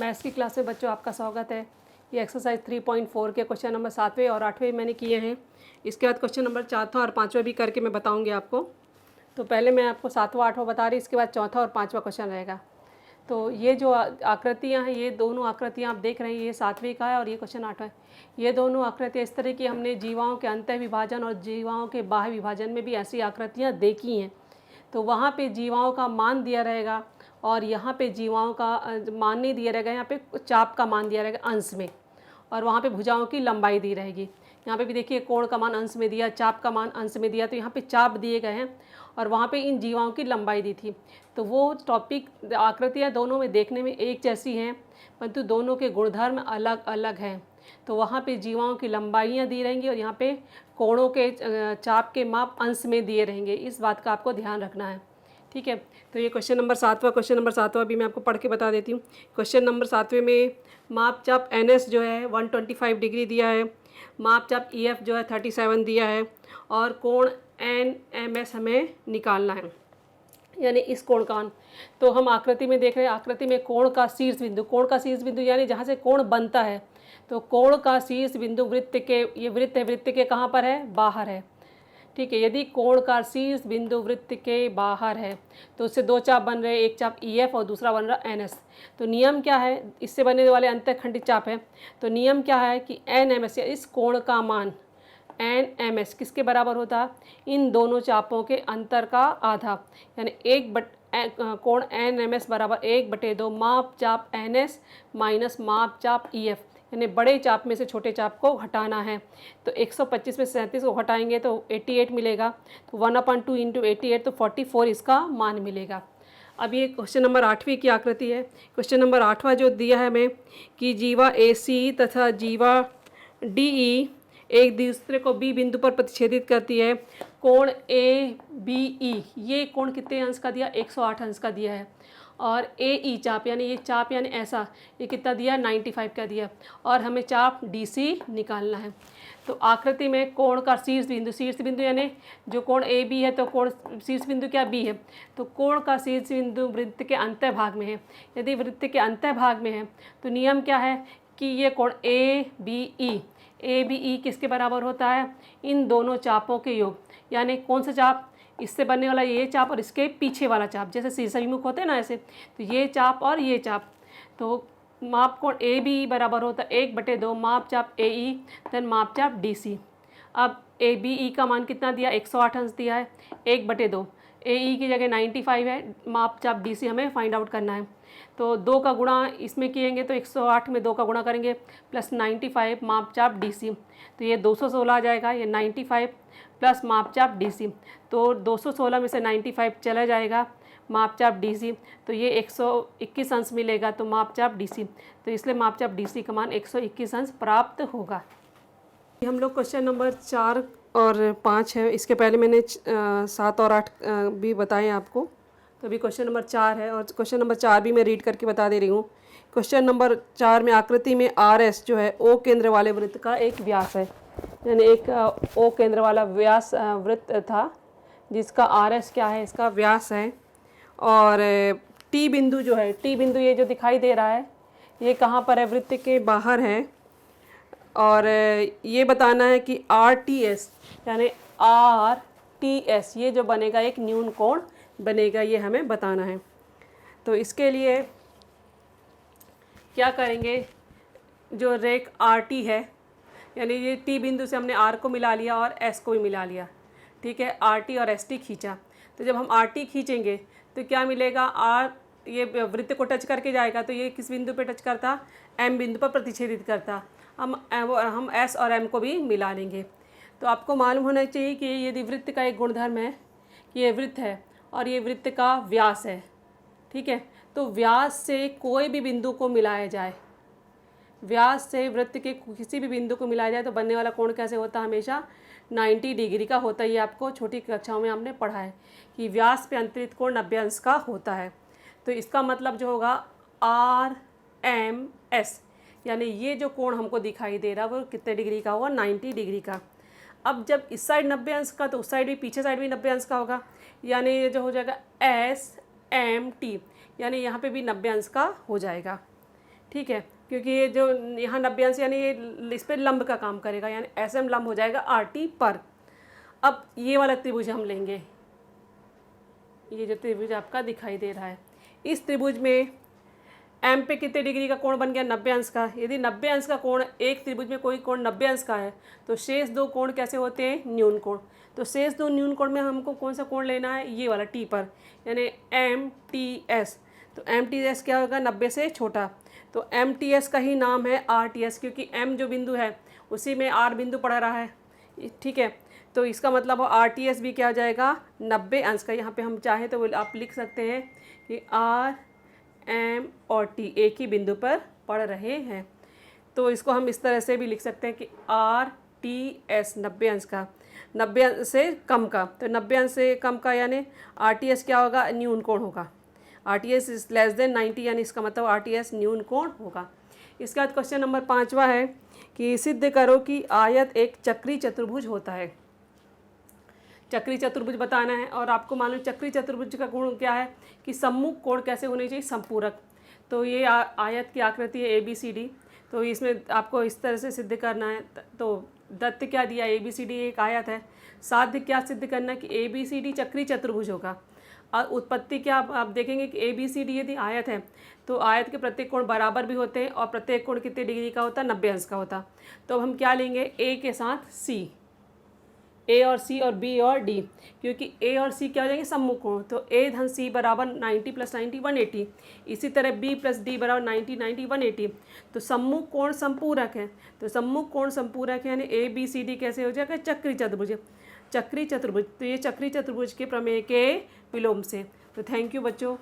Maths की class में बच्चों आपका स्वागत है। ये एक्सरसाइज 3.4 के क्वेश्चन नंबर 7वें और 8वें मैंने किए हैं। इसके बाद क्वेश्चन नंबर 4वां और 5वां भी करके मैं बताऊंगी आपको। तो पहले मैं आपको 7वां 8वां बता रही, इसके बाद 4था और 5वां क्वेश्चन रहेगा। तो ये जो आकृतियाँ हैं, ये दोनों आकृतियाँ आप देख रहे हैं, ये 7वीं का है और ये क्वेश्चन 8वां है। ये दोनों आकृतियाँ इस तरह की हमने जीवाओं के अंतः विभाजन और जीवाओं के बाह्य विभाजन में भी ऐसी आकृतियाँ देखी हैं। तो वहाँ पे जीवाओं का मान दिया रहेगा और यहाँ पे जीवाओं का मान नहीं दिया रहेगा, यहाँ पे चाप का मान दिया रहेगा अंश में, और वहाँ पे भुजाओं की लंबाई दी रहेगी। यहाँ पे भी देखिए कोण का मान अंश में दिया, चाप का मान अंश में दिया, तो यहाँ पे चाप दिए गए हैं और वहाँ पे इन जीवाओं की लंबाई दी थी। तो वो टॉपिक आकृतियाँ दोनों में देखने में एक जैसी हैं, परंतु दोनों के गुणधर्म अलग अलग हैं। तो वहाँ पे जीवाओं की लंबाइयाँ दी रहेंगी और यहाँ पे कोणों के चाप के माप अंश में दिए रहेंगे। इस बात का आपको ध्यान रखना है, ठीक है। तो ये क्वेश्चन नंबर 7वां भी मैं आपको पढ़ के बता देती हूँ। क्वेश्चन नंबर 7वें में माप चाप NS जो है 125 डिग्री दिया है, माप चाप EF जो है 37 दिया है और कोण NMS हमें निकालना है, यानी इस कोण का मान। तो हम आकृति में देख रहे हैं, आकृति में कोण का शीर्ष बिंदु यानी जहाँ से कोण बनता है, तो कोण का शीर्ष बिंदु वृत्त के, ये वृत्त है, वृत्त के कहाँ पर है, बाहर है, ठीक है। यदि कोण का शीर्ष बिंदु वृत्त के बाहर है तो उससे दो चाप बन रहे हैं, एक चाप EF और दूसरा बन रहा NS। तो नियम क्या है, इससे बनने वाले अंतःखंडित चाप है, तो नियम क्या है कि NMS इस कोण का मान NMS किसके बराबर होता है, इन दोनों चापों के अंतर का आधा, यानी कोण NMS बराबर 1/2 माप चाप NS माइनस माप चाप EF, यानी बड़े चाप में से छोटे चाप को हटाना है। तो 125 में 37 को हटाएंगे तो 88 मिलेगा, तो 1/2 इंटू 88 तो 44 इसका मान मिलेगा। अब ये क्वेश्चन नंबर 8वीं की आकृति है। क्वेश्चन नंबर 8वां जो दिया है हमें कि जीवा AC तथा जीवा DE एक दूसरे को B बिंदु पर प्रतिच्छेदित करती है। कोण ABE, ये कोण कितने अंश का दिया, 108 अंश का दिया है। और AE चाप, यानी ये चाप यानी ऐसा, ये कितना दिया, 95 का दिया, और हमें चाप DC निकालना है। तो आकृति में कोण का शीर्ष बिंदु यानी जो कोण AB है, तो कोण शीर्ष बिंदु क्या, B है, तो कोण का शीर्ष बिंदु वृत्त के अंतः भाग में है। यदि वृत्त के अंतः भाग में है तो नियम क्या है कि ये कोण ABE किसके बराबर होता है, इन दोनों चापों के योग, यानी कौन सा चाप, इससे बनने वाला ये चाप और इसके पीछे वाला चाप, जैसे शीर्षाभिमुख होते हैं ना ऐसे, तो ये चाप और ये चाप। तो माप कोण ABE बराबर होता है 1/2 माप चाप AE देन माप चाप DC। अब ABE का मान कितना दिया, 108 अंश दिया है, 1/2, AE की जगह 95 है, माप चाप DC हमें फाइंड आउट करना है। तो 2 का गुणा इसमें किएंगे तो 108 में 2 का गुणा करेंगे प्लस 95 माप चाप DC, तो ये 216 आ जाएगा, ये 95 प्लस माप चाप DC, तो 216 में से 95 चला जाएगा माप चाप DC, तो ये 121 अंश मिलेगा, तो माप चाप DC, तो इसलिए माप चाप DC का मान 121 अंश प्राप्त होगा। हम लोग क्वेश्चन नंबर 4 और 5 है, इसके पहले मैंने 7 और 8 भी बताए आपको, तो अभी क्वेश्चन नंबर 4 है और क्वेश्चन नंबर 4 भी मैं रीड करके बता दे रही हूँ। क्वेश्चन नंबर 4 में आकृति में RS जो है O केंद्र वाले वृत्त का एक व्यास है, यानी एक O केंद्र वाला व्यास वृत्त था जिसका RS क्या है, इसका व्यास है। और T बिंदु जो है, T बिंदु ये जो दिखाई दे रहा है ये कहाँ पर है, वृत्त के बाहर है। और ये बताना है कि RTS यानी RTS ये जो बनेगा एक न्यून कोण बनेगा, ये हमें बताना है। तो इसके लिए क्या करेंगे, जो रेख RT है, यानी ये T बिंदु से हमने R को मिला लिया और S को भी मिला लिया, ठीक है, RT और ST खींचा। तो जब हम RT खींचेंगे तो क्या मिलेगा, R ये वृत्त को टच करके जाएगा, तो ये किस बिंदु पे टच करता, M बिंदु पर प्रतिच्छेदित करता। हम S और M को भी मिला लेंगे। तो आपको मालूम होना चाहिए कि यदि वृत्त का एक गुणधर्म है कि ये वृत्त है और ये वृत्त का व्यास है, ठीक है, तो व्यास से कोई भी बिंदु को मिलाया जाए, व्यास से वृत्त के किसी भी बिंदु को मिलाया जाए तो बनने वाला कोण कैसे होता है, हमेशा 90 डिग्री का होता है। ये आपको छोटी कक्षाओं में हमने पढ़ा है कि व्यास पे अंतरित कोण 90 अंश का होता है। तो इसका मतलब जो होगा RMS, यानी ये जो कोण हमको दिखाई दे रहा है वो कितने डिग्री का होगा, 90 डिग्री का। अब जब इस साइड 90 अंश का तो उस साइड भी, पीछे साइड भी 90 अंश का होगा, यानी ये जो हो जाएगा SMT, यानी यहाँ पे भी 90 अंश का हो जाएगा, ठीक है, क्योंकि ये जो यहाँ 90 अंश यानी ये इस पर लंब का काम करेगा, यानी SM लंब हो जाएगा RT पर। अब ये वाला त्रिभुज हम लेंगे, ये जो त्रिभुज आपका दिखाई दे रहा है, इस त्रिभुज में M पे कितने डिग्री का कोण बन गया, 90 अंश का। यदि 90 अंश का कोण, एक त्रिभुज में कोई कोण 90 अंश का है, तो शेष दो कोण कैसे होते हैं, न्यून कोण। तो शेष दो न्यून कोण में हमको कौन सा कोण लेना है, ये वाला T पर, यानी MTS। तो MTS क्या होगा, 90 से छोटा। तो MTS का ही नाम है RTS, क्योंकि M जो बिंदु है उसी में R बिंदु पड़ रहा है, ठीक है। तो इसका मतलब हो RTS भी क्या हो जाएगा, 90 अंश का। यहाँ पे हम चाहें तो आप लिख सकते हैं कि R, M और T एक ही बिंदु पर पड़ रहे हैं। तो इसको हम इस तरह से भी लिख सकते हैं कि RTS 90 अंश का, 90 अंश से कम का। तो 90 अंश से कम का यानी RTS क्या होगा, न्यून कोण होगा। RTS इज लेस देन 90, यानी इसका मतलब RTS न्यून कोण होगा। इसके बाद क्वेश्चन नंबर 5वां है कि सिद्ध करो कि आयत एक चक्री चतुर्भुज होता है। चक्री चतुर्भुज बताना है, और आपको मालूम चक्री चतुर्भुज का गुण क्या है कि सम्मुख कोण कैसे होने चाहिए, संपूरक। तो ये आयत की आकृति है ABCD, तो इसमें आपको इस तरह से सिद्ध करना है। तो दत्त क्या दिया, ABCD एक आयत है। साध्य क्या सिद्ध करना है कि ABCD चक्री चतुर्भुज होगा। और उत्पत्ति क्या आप देखेंगे कि ABCD यदि आयत है तो आयत के प्रत्येक कोण बराबर भी होते हैं, और प्रत्येक कोण कितने डिग्री का होता है, 90 अंश का होता। तो हम क्या लेंगे, A के साथ C, A और C और B और D, क्योंकि A और C क्या हो जाएंगे, सम्मुख कोण। तो A धन C बराबर 90 + 90 180। इसी तरह B + D बराबर 90 90 180। तो सम्मुख कोण संपूरक है, तो सम्मुख कोण संपूरक है, यानी ABCD कैसे हो जाएगा, चक्री चतुर्भुज। चक्री चतुर्भुज, तो ये चक्री चतुर्भुज के प्रमेय के विलोम से। तो थैंक यू बच्चों।